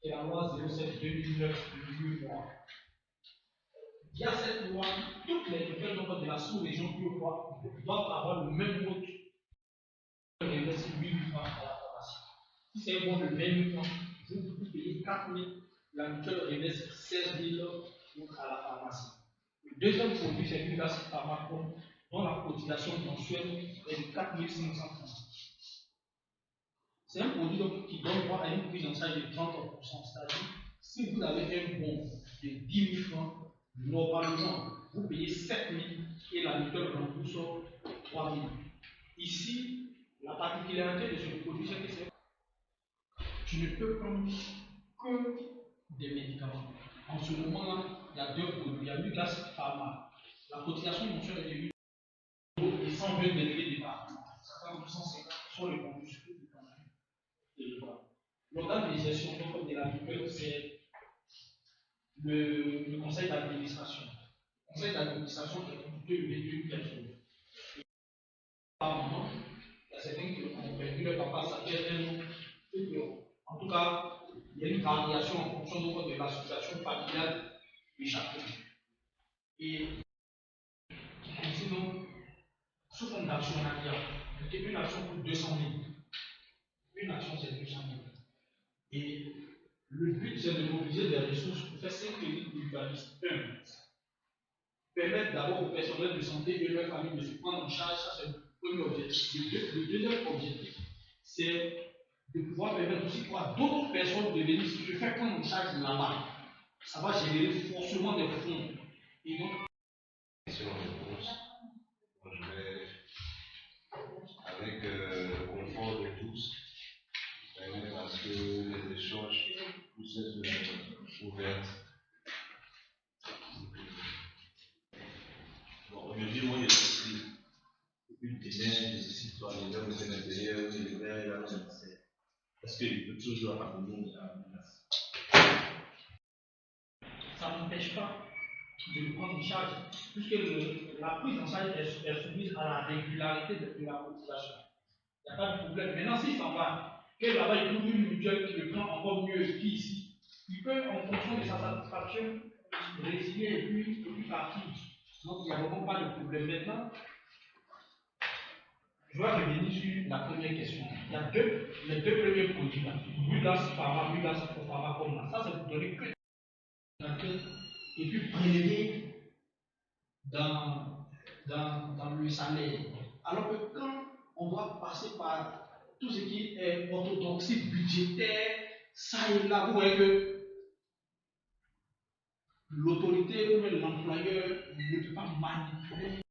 et la loi 07/2009 de l'UEMOA. Via cette loi, toutes les mutuelles de la sous-région UEMOA doivent avoir le même mode de investir 8 000 francs à la pharmacie. Si c'est un bon de 20 000 francs, vous payez 4 000, la mutuelle réinvestit 16 000 à la pharmacie. Le deuxième produit, c'est une gaz pharmacon dont la cotisation mensuelle est de 4 500 francs. C'est un produit donc, qui donne droit à une prise en charge de 30%. C'est-à-dire, si vous avez un bon de 10 000 francs, normalement, vous payez 7 000 et la mutuelle rembourse 3 000. Ici, la particularité de ce produit, c'est que tu ne peux prendre que des médicaments. En ce moment-là, il y a deux produits. Il y a Lucas Pharma. La cotisation mensuelle est de 8 € et 120 délégués département. Ça fait 250 sur le bonus. L'organe de gestion de la mutuelle, c'est le conseil d'administration. Le conseil d'administration est composé de 2 personnes. Par moment, il y a certains qui ont perdu leur papa, ça fait un an. En tout cas, il y a une variation en fonction de l'association familiale de chacun. Et sinon, sous forme d'actionnariat, une action coûte 200 000. Une action, c'est 200 000. Et le but, c'est de mobiliser des ressources pour faire 5 techniques mutualistes. 1. Permettre d'abord au personnel de santé et leur famille de se prendre en charge, ça c'est le premier objectif. Le deuxième objectif, c'est de pouvoir permettre aussi à d'autres personnes de venir se faire prendre en charge là-bas. Ça va générer forcément des fonds. Et donc, avec le confort de tous, permettre à ce que les échanges puissent être ouverts. Bon, aujourd'hui, moi, j'ai aussi une ténèbre, des citoyens, les hommes de l'intérieur, les verts et la nécessaire. Parce qu'il peut toujours amener à la menace. Ça n'empêche pas de le prendre en charge, puisque la prise en charge est soumise à la régularité de la population. Il n'y a pas de problème. Maintenant, s'il s'en va, que là-bas il trouve une mutuelle qui le prend encore mieux qu'ici, il peut, en fonction de sa satisfaction, résilier et puis partir. Donc, il n'y a vraiment pas de problème. Maintenant, je vais revenir sur la première question. Il y a les deux premiers produits là. Bugas Pharma, Bugas Pharma comme là. Ça, c'est pour donner que et puis prélever dans le salaire. Alors que quand on doit passer par tout ce qui est orthodoxie budgétaire, ça et là, vous voyez que l'autorité ou l'employeur ne peut pas manipuler